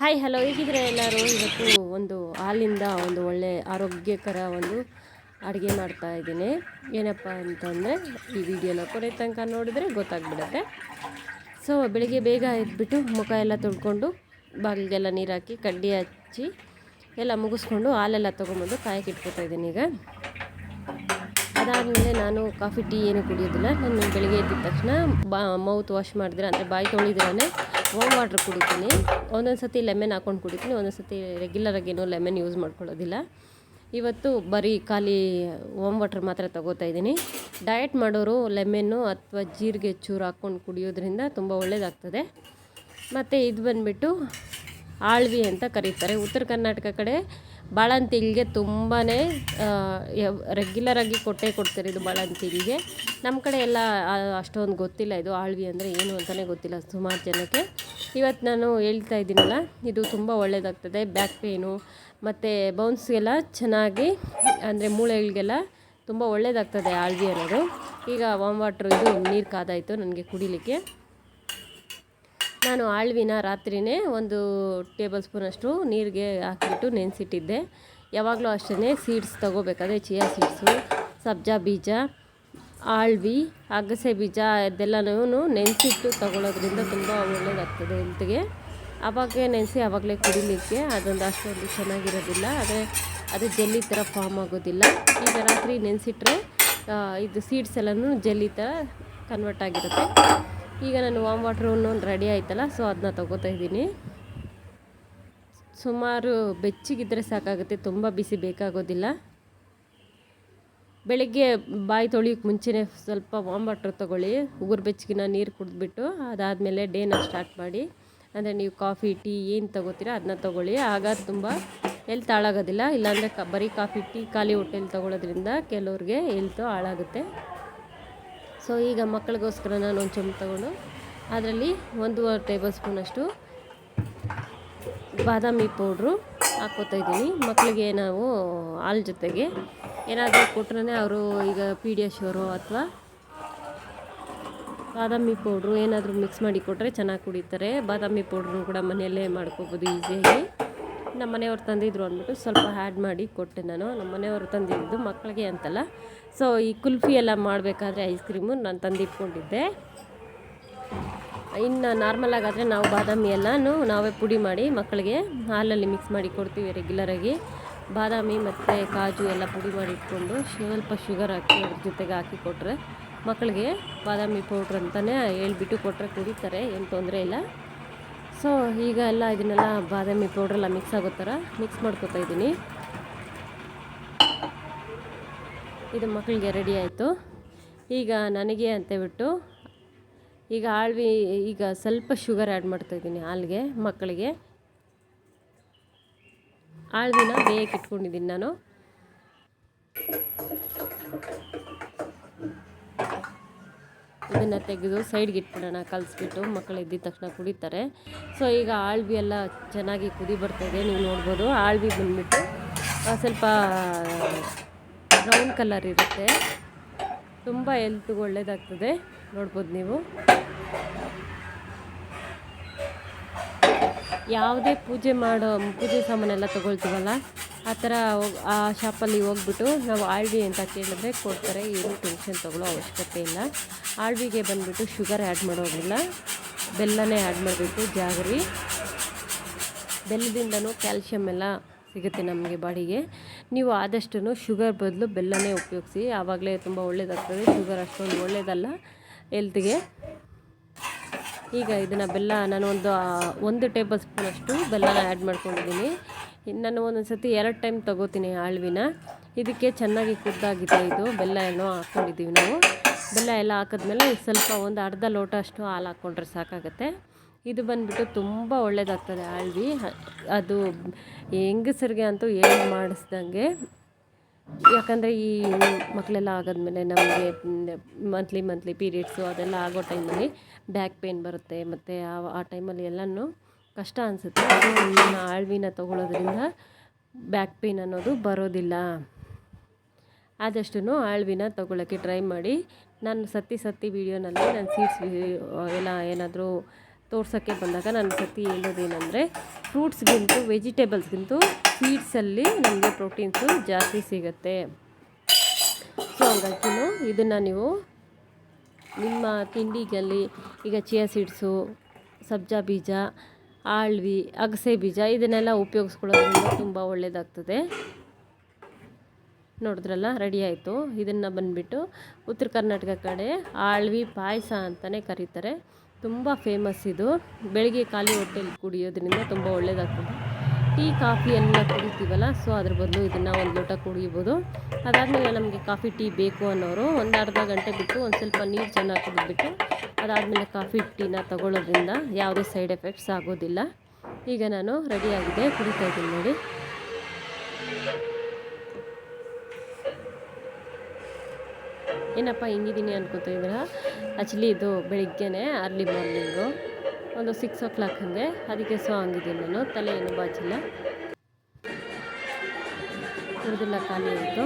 Hi hello ಹೇಗಿದ್ರೆ ಎಲ್ಲರೂ. ಇವತ್ತು ಒಂದು ಹಾಲಿಂದ ಒಂದು ಒಳ್ಳೆ ಆರೋಗ್ಯಕರ ಒಂದು ಅಡುಗೆ ಮಾಡ್ತಾ ಇದ್ದೀನಿ. ಏನಪ್ಪ ಅಂತಂದರೆ ಈ ವಿಡಿಯೋನ ಕೊನೆ ತನಕ ನೋಡಿದರೆ ಗೊತ್ತಾಗ್ಬಿಡುತ್ತೆ. ಸೊ ಬೆಳಿಗ್ಗೆ ಬೇಗ ಎದ್ಬಿಟ್ಟು ಮುಖ ಎಲ್ಲ ತೊಳ್ಕೊಂಡು ಬಾಗಿಲಿಗೆಲ್ಲ ನೀರು ಹಾಕಿ ಕಡ್ಡಿ ಹಚ್ಚಿ ಎಲ್ಲ ಮುಗಿಸ್ಕೊಂಡು ಹಾಲೆಲ್ಲ ತೊಗೊಂಬಂದು ಕಾಯಕ್ಕೆ ಇಟ್ಕೊತಾ ಇದ್ದೀನಿ. ಈಗ ಅದಾದಮೇಲೆ ನಾನು ಕಾಫಿ ಟೀ ಏನು ಕುಡಿಯೋದಿಲ್ಲ. ನಾನು ಬೆಳಿಗ್ಗೆ ಎದ್ದಿದ ತಕ್ಷಣ ಮೌತ್ ವಾಶ್ ಮಾಡಿದ್ರೆ ಅಂದರೆ ಬಾಯಿ ತೊಳಿದಿರೇ ವಾಮ್ ವಾಟ್ರ್ ಕುಡಿತೀನಿ. ಒಂದೊಂದು ಸತಿ ಲೆಮನ್ ಹಾಕ್ಕೊಂಡು ಕುಡಿತೀನಿ, ಒಂದೊಂದು ಸತಿ ರೆಗ್ಯುಲರಾಗಿ ಏನೋ ಲೆಮನ್ ಯೂಸ್ ಮಾಡ್ಕೊಳ್ಳೋದಿಲ್ಲ. ಇವತ್ತು ಬರೀ ಖಾಲಿ ವಾಮ್ ವಾಟ್ರ್ ಮಾತ್ರ ತೊಗೋತಾ ಇದ್ದೀನಿ. ಡಯಟ್ ಮಾಡೋರು ಲೆಮೆನ್ನು ಅಥವಾ ಜೀರಿಗೆ ಚೂರು ಹಾಕ್ಕೊಂಡು ಕುಡಿಯೋದ್ರಿಂದ ತುಂಬ ಒಳ್ಳೆಯದಾಗ್ತದೆ. ಮತ್ತು ಇದು ಬಂದುಬಿಟ್ಟು ಆಳ್ವಿ ಅಂತ ಕರೀತಾರೆ. ಉತ್ತರ ಕರ್ನಾಟಕ ಕಡೆ ಬಾಳಂತಿಗೆ ತುಂಬಾ ರೆಗ್ಯುಲರಾಗಿ ಕೊಡ್ತಾರೆ ಇದು ಬಾಳಂತಿಗೆ. ನಮ್ಮ ಕಡೆ ಎಲ್ಲ ಅಷ್ಟೊಂದು ಗೊತ್ತಿಲ್ಲ ಇದು ಆಳ್ವಿ ಅಂದರೆ ಏನು ಅಂತಲೇ ಗೊತ್ತಿಲ್ಲ ಸುಮಾರು ಜನಕ್ಕೆ. ಇವತ್ತು ನಾನು ಹೇಳ್ತಾ ಇದ್ದೀನಲ್ಲ, ಇದು ತುಂಬ ಒಳ್ಳೆಯದಾಗ್ತದೆ. ಬ್ಯಾಕ್ ಪೇನು ಮತ್ತು ಬೌನ್ಸ್ಗೆಲ್ಲ ಚೆನ್ನಾಗಿ ಅಂದರೆ ಮೂಳೆಗಳಿಗೆಲ್ಲ ತುಂಬ ಒಳ್ಳೆಯದಾಗ್ತದೆ ಆಳ್ವಿ ಅನ್ನೋದು. ಈಗ ವಾಮ್ ವಾಟ್ರ್ ಇದು ನೀರು ಕಾದಾಯಿತು ನನಗೆ ಕುಡಿಲಿಕ್ಕೆ. ನಾನು ಆಳ್ವಿನ ರಾತ್ರಿಯೇ 1 ಟೇಬಲ್ ಸ್ಪೂನಷ್ಟು ನೀರಿಗೆ ಹಾಕಿಬಿಟ್ಟು ನೆನೆಸಿಟ್ಟಿದ್ದೆ. ಯಾವಾಗಲೂ ಅಷ್ಟೇ ಸೀಡ್ಸ್ ತೊಗೋಬೇಕಾದ್ರೆ ಚಿಯಾ ಸೀಡ್ಸು, ಸಬ್ಜಾ ಬೀಜ, ಆಳ್ವಿ, ಅಗಸೆ ಬೀಜ ಇದೆಲ್ಲನೂ ನೆನೆಸಿಟ್ಟು ತೊಗೊಳೋದ್ರಿಂದ ತುಂಬ ಒಳ್ಳೆಯದಾಗ್ತದೆ ಹೆಲ್ತ್ಗೆ. ಆವಾಗಲೇ ನೆನೆಸಿ ಆವಾಗಲೇ ಕುಡಿಲಿಕ್ಕೆ ಅದೊಂದು ಅಷ್ಟೊಂದು ಚೆನ್ನಾಗಿರೋದಿಲ್ಲ. ಅದು ಜೆಲ್ಲಿ ಥರ ಫಾರ್ಮ್ ಆಗೋದಿಲ್ಲ. ಈಗ ರಾತ್ರಿ ನೆನೆಸಿಟ್ರೆ ಇದು ಸೀಡ್ಸ್ ಎಲ್ಲನೂ ಜೆಲ್ಲಿ ಥರ ಕನ್ವರ್ಟ್ ಆಗಿರುತ್ತೆ. ಈಗ ನಾನು ವಾಮ್ ವಾಟ್ರು ರೆಡಿ ಆಯ್ತಲ್ಲ, ಸೊ ಅದನ್ನ ತೊಗೋತಾ ಇದ್ದೀನಿ. ಸುಮಾರು ಬೆಚ್ಚಗಿದ್ರೆ ಸಾಕಾಗುತ್ತೆ, ತುಂಬ ಬಿಸಿ ಬೇಕಾಗೋದಿಲ್ಲ. ಬೆಳಗ್ಗೆ ಬಾಯಿ ತೊಳಿಯೋಕ್ಕೆ ಮುಂಚೆನೇ ಸ್ವಲ್ಪ ವಾಮ್ ವಾಟ್ರ್ ತೊಗೊಳ್ಳಿ. ಉಗುರು ಬೆಚ್ಚಗಿನ ನೀರು ಕುಡಿದ್ಬಿಟ್ಟು ಅದಾದಮೇಲೆ ಡೇನ ಸ್ಟಾರ್ಟ್ ಮಾಡಿ. ಅಂದರೆ ನೀವು ಕಾಫಿ ಟೀ ಏನು ತೊಗೋತೀರ ಅದನ್ನ ತೊಗೊಳ್ಳಿ. ಆಗ ತುಂಬ ಹೆಲ್ತ್ ಹಾಳಾಗೋದಿಲ್ಲ. ಇಲ್ಲಾಂದರೆ ಬರೀ ಕಾಫಿ ಟೀ ಖಾಲಿ ಹೊಟ್ಟೆಲಿ ತೊಗೊಳೋದ್ರಿಂದ ಕೆಲವ್ರಿಗೆ ಹೆಲ್ತು ಹಾಳಾಗುತ್ತೆ. ಸೊ ಈಗ ಮಕ್ಕಳಿಗೋಸ್ಕರ ನಾನು ಒಂದು ಚಮಚ ತೊಗೊಂಡು ಅದರಲ್ಲಿ 1.5 ಟೇಬಲ್ ಸ್ಪೂನಷ್ಟು ಬಾದಾಮಿ ಪೌಡ್ರು ಹಾಕ್ಕೋತಾ ಇದ್ದೀನಿ. ಮಕ್ಕಳಿಗೆ ನಾವು ಹಾಲು ಜೊತೆಗೆ ಏನಾದರೂ ಕೊಟ್ರೆ ಅವರು ಈಗ ಪೀಡಿಯಾಶ್ಯೂರು ಅಥವಾ ಬಾದಾಮಿ ಪೌಡ್ರು ಏನಾದರೂ ಮಿಕ್ಸ್ ಮಾಡಿ ಕೊಟ್ಟರೆ ಚೆನ್ನಾಗಿ ಕುಡಿತಾರೆ. ಬಾದಾಮಿ ಪೌಡ್ರನ್ನು ಕೂಡ ಮನೆಯಲ್ಲೇ ಮಾಡ್ಕೋಬೋದು ಈಸಿಯಾಗಿ. ನಮ್ಮ ಮನೆಯವ್ರು ತಂದಿದ್ರು ಅಂದ್ಬಿಟ್ಟು ಸ್ವಲ್ಪ ಆ್ಯಡ್ ಮಾಡಿ ಕೊಟ್ಟೆ ನಾನು. ನಮ್ಮ ಮನೆಯವರು ತಂದಿದ್ದು ಮಕ್ಕಳಿಗೆ ಅಂತಲ್ಲ. ಸೊ ಈ ಕುಲ್ಫಿ ಎಲ್ಲ ಮಾಡಬೇಕಾದ್ರೆ ಐಸ್ ಕ್ರೀಮು ನಾನು ತಂದಿಟ್ಕೊಂಡಿದ್ದೆ. ಇನ್ನು ನಾರ್ಮಲಾಗಾದರೆ ನಾವು ಬಾದಾಮಿ ಎಲ್ಲನೂ ನಾವೇ ಪುಡಿ ಮಾಡಿ ಮಕ್ಕಳಿಗೆ ಹಾಲಲ್ಲಿ ಮಿಕ್ಸ್ ಮಾಡಿ ಕೊಡ್ತೀವಿ ರೆಗ್ಯುಲರಾಗಿ. ಬಾದಾಮಿ ಮತ್ತು ಕಾಜು ಎಲ್ಲ ಪುಡಿ ಮಾಡಿ ಇಟ್ಕೊಂಡು ಸ್ವಲ್ಪ ಶುಗರ್ ಹಾಕಿ ಅದ್ರ ಜೊತೆಗೆ ಹಾಕಿ ಕೊಟ್ಟರೆ ಮಕ್ಕಳಿಗೆ ಬಾದಾಮಿ ಪೌಡ್ರ್ ಅಂತಲೇ ಹೇಳ್ಬಿಟ್ಟು ಕೊಟ್ಟರೆ ಕುಡಿತಾರೆ, ಏನು ತೊಂದರೆ ಇಲ್ಲ. ಸೊ ಈಗ ಎಲ್ಲ ಇದನ್ನೆಲ್ಲ ಬಾದಾಮಿ ಪೌಡ್ರೆಲ್ಲ ಮಿಕ್ಸ್ ಆಗೋ ಥರ ಮಿಕ್ಸ್ ಮಾಡ್ಕೊತಾ ಇದ್ದೀನಿ. ಇದು ಮಕ್ಕಳಿಗೆ ರೆಡಿ ಆಯಿತು. ಈಗ ನನಗೆ ಅಂತೇಳ್ಬಿಟ್ಟು ಈಗ ಆಳ್ವಿ ಈಗ ಸ್ವಲ್ಪ ಶುಗರ್ ಆ್ಯಡ್ ಮಾಡ್ತಾಯಿದ್ದೀನಿ ಹಾಲಿಗೆ. ಮಕ್ಕಳಿಗೆ ಆಳ್ವಿನ ಬೇಯಕ್ಕೆ ಇಟ್ಕೊಂಡಿದ್ದೀನಿ ನಾನು. ಇದನ್ನು ತೆಗೆದು ಸೈಡ್ಗೆ ಇಟ್ಬಿಡೋಣ, ಕಲಿಸ್ಬಿಟ್ಟು ಮಕ್ಕಳು ಎದ್ದಿದ ತಕ್ಷಣ ಕುಡಿತಾರೆ. ಸೊ ಈಗ ಆಳ್ವಿ ಎಲ್ಲ ಚೆನ್ನಾಗಿ ಕುದಿ ಬರ್ತಾಯಿದೆ, ನೀವು ನೋಡ್ಬೋದು. ಆಳ್ವಿ ಬಂದುಬಿಟ್ಟು ಸ್ವಲ್ಪ ಬ್ರೌನ್ ಕಲರ್ ಇರುತ್ತೆ, ತುಂಬ ಹೆಲ್ತ್ಗೆ ಒಳ್ಳೆಯದಾಗ್ತದೆ, ನೋಡ್ಬೋದು ನೀವು. ಯಾವುದೇ ಪೂಜೆ ಸಾಮಾನೆಲ್ಲ ತೊಗೊಳ್ತೀವಲ್ಲ, ಆ ಥರ ಆ ಶಾಪಲ್ಲಿ ಹೋಗ್ಬಿಟ್ಟು ನಾವು ಆಳ್ವಿ ಅಂತ ಕೇಳಿದ್ರೆ ಕೊಡ್ತಾರೆ. ಏನು ಟೆನ್ಷನ್ ತೊಗೊಳ್ಳೋ ಅವಶ್ಯಕತೆ ಇಲ್ಲ. ಆಳ್ವಿಗೆ ಬಂದುಬಿಟ್ಟು ಶುಗರ್ ಆ್ಯಡ್ ಮಾಡೋದಿಲ್ಲ, ಬೆಲ್ಲನೇ ಆ್ಯಡ್ ಮಾಡಬೇಕು. ಜಾಗರಿ ಬೆಲ್ಲದಿಂದನೂ ಕ್ಯಾಲ್ಶಿಯಮ್ ಎಲ್ಲ ಸಿಗುತ್ತೆ ನಮಗೆ ಬಾಡಿಗೆ. ನೀವು ಆದಷ್ಟು ಶುಗರ್ ಬದಲು ಬೆಲ್ಲನೇ ಉಪಯೋಗಿಸಿ, ಆವಾಗಲೇ ತುಂಬ ಒಳ್ಳೆಯದಾಗ್ತದೆ. ಶುಗರ್ ಅಷ್ಟೊಂದು ಒಳ್ಳೆಯದಲ್ಲ ಹೆಲ್ತ್ಗೆ. ಈಗ ಇದನ್ನು ಬೆಲ್ಲ ನಾನು 1 ಟೇಬಲ್ ಸ್ಪೂನಷ್ಟು ಬೆಲ್ಲನ ಆ್ಯಡ್ ಮಾಡ್ಕೊಂಡಿದ್ದೀನಿ. ನಾನು ಒಂದೊಂದು ಸತಿ 2 ಟೈಮ್ ತೊಗೋತೀನಿ ಆಳ್ವಿನ. ಇದಕ್ಕೆ ಚೆನ್ನಾಗಿ ಕುದ್ದಾಗಿದೆ ಇದು. ಬೆಲ್ಲ ಏನೋ ಹಾಕ್ಕೊಂಡಿದ್ದೀವಿ ನಾವು. ಬೆಲ್ಲ ಎಲ್ಲ ಹಾಕಿದ್ಮೇಲೆ ಸ್ವಲ್ಪ ಒಂದು ಅರ್ಧ ಲೋಟ ಅಷ್ಟು ಹಾಲು ಹಾಕ್ಕೊಂಡ್ರೆ ಸಾಕಾಗುತ್ತೆ. ಇದು ಬಂದುಬಿಟ್ಟು ತುಂಬ ಒಳ್ಳೆಯದಾಗ್ತದೆ ಆಳ್ವಿ. ಅದು ಹೆಂಗಸರಿಗೆ ಅಂತೂ ಏನು ಮಾಡಿಸ್ದಂಗೆ. ಯಾಕಂದರೆ ಈ ಮಕ್ಕಳೆಲ್ಲ ಆಗೋದ್ಮೇಲೆ ನಮಗೆ ಮಂತ್ಲಿ ಪೀರಿಯಡ್ಸು ಅದೆಲ್ಲ ಆಗೋ ಟೈಮಲ್ಲಿ ಬ್ಯಾಕ್ ಪೇನ್ ಬರುತ್ತೆ. ಮತ್ತು ಆ ಟೈಮಲ್ಲಿ ಎಲ್ಲನೂ ಕಷ್ಟ ಅನಿಸುತ್ತೆ. ಆಳ್ವಿನ ತೊಗೊಳೋದ್ರಿಂದ ಬ್ಯಾಕ್ ಪೇನ್ ಅನ್ನೋದು ಬರೋದಿಲ್ಲ. ಆದಷ್ಟು ಆಳ್ವಿನ ತೊಗೊಳಕ್ಕೆ ಟ್ರೈ ಮಾಡಿ. ನಾನು ಸತಿ ವೀಡಿಯೋನಲ್ಲಿ ನಾನು ಸೀಡ್ಸ್ ಎಲ್ಲ ಏನಾದರೂ ತೋರ್ಸೋಕ್ಕೆ ಬಂದಾಗ ನನ್ನ ಸತಿ ಹೇಳೋದೇನೆಂದರೆ ಫ್ರೂಟ್ಸ್ಗಿಂತೂ ವೆಜಿಟೇಬಲ್ಸ್ಗಿಂತೂ ಸೀಡ್ಸಲ್ಲಿ ನಮಗೆ ಪ್ರೋಟೀನ್ಸು ಜಾಸ್ತಿ ಸಿಗುತ್ತೆ. ಸೊ ಹಂಗಾಗಿನೂ ಇದನ್ನು ನೀವು ನಿಮ್ಮ ತಿಂಡಿಗಲ್ಲಿ ಈಗ ಚಿಯಾ ಸೀಡ್ಸು, ಸಬ್ಜಾ ಬೀಜ, ಆಳ್ವಿ, ಅಗಸೆ ಬೀಜ ಇದನ್ನೆಲ್ಲ ಉಪಯೋಗಿಸ್ಕೊಳ್ಳೋದ್ರಿಂದ ತುಂಬ ಒಳ್ಳೆಯದಾಗ್ತದೆ. ನೋಡಿದ್ರಲ್ಲ, ರೆಡಿ ಆಯಿತು. ಇದನ್ನು ಬಂದುಬಿಟ್ಟು ಉತ್ತರ ಕರ್ನಾಟಕ ಕಡೆ ಆಳ್ವಿ ಪಾಯಸ ಅಂತಲೇ ಕರೀತಾರೆ. ತುಂಬ ಫೇಮಸ್ ಇದು. ಬೆಳಿಗ್ಗೆ ಖಾಲಿ ಹೊಟ್ಟೆಲಿ ಕುಡಿಯೋದ್ರಿಂದ ತುಂಬ ಒಳ್ಳೆಯದಾಗ್ತದೆ. ಟೀ ಕಾಫಿ ಎಲ್ಲ ಕುಡಿತೀವಲ್ಲ, ಸೊ ಅದ್ರ ಬದಲು ಇದನ್ನು ಒಂದು ಲೋಟ ಕುಡಿಬೋದು. ಅದಾದಮೇಲೆ ನಮಗೆ ಕಾಫಿ ಟೀ ಬೇಕು ಅನ್ನೋರು ಒಂದು ಅರ್ಧ ಗಂಟೆ ಬಿಟ್ಟು ಒಂದು ಸ್ವಲ್ಪ ನೀರು ಚೆನ್ನಾಗಿ ಕುಡಿದ್ಬಿಟ್ಟು ಅದಾದಮೇಲೆ ಕಾಫಿ ಟೀನ ತಗೊಳ್ಳೋದ್ರಿಂದ ಯಾವುದೇ ಸೈಡ್ ಎಫೆಕ್ಟ್ಸ್ ಆಗೋದಿಲ್ಲ. ಈಗ ನಾನು ರೆಡಿಯಾಗಿದೆ, ಕುಡಿತಾ ಇದ್ದೀನಿ ನೋಡಿ. ಏನಪ್ಪ ಹಿಂಗಿದ್ದೀನಿ ಅನ್ಕೋತಾ ಇದ್ದೀರಾ? ಆ್ಯಕ್ಚುಲಿ ಇದು ಬೆಳಿಗ್ಗೆನೇ ಅರ್ಲಿ ಮಾರ್ನಿಂಗು, ಒಂದು 6 o'clock ಹಂಗೆ, ಅದಕ್ಕೆ ಸೊ ಹಂಗಿದ್ದೀನಿ ನಾನು. ತಲೆ ಏನು ಬಾಚಿಲ್ಲ, ಕುಡಿದಿಲ್ಲ, ಖಾಲಿ ಆಯಿತು.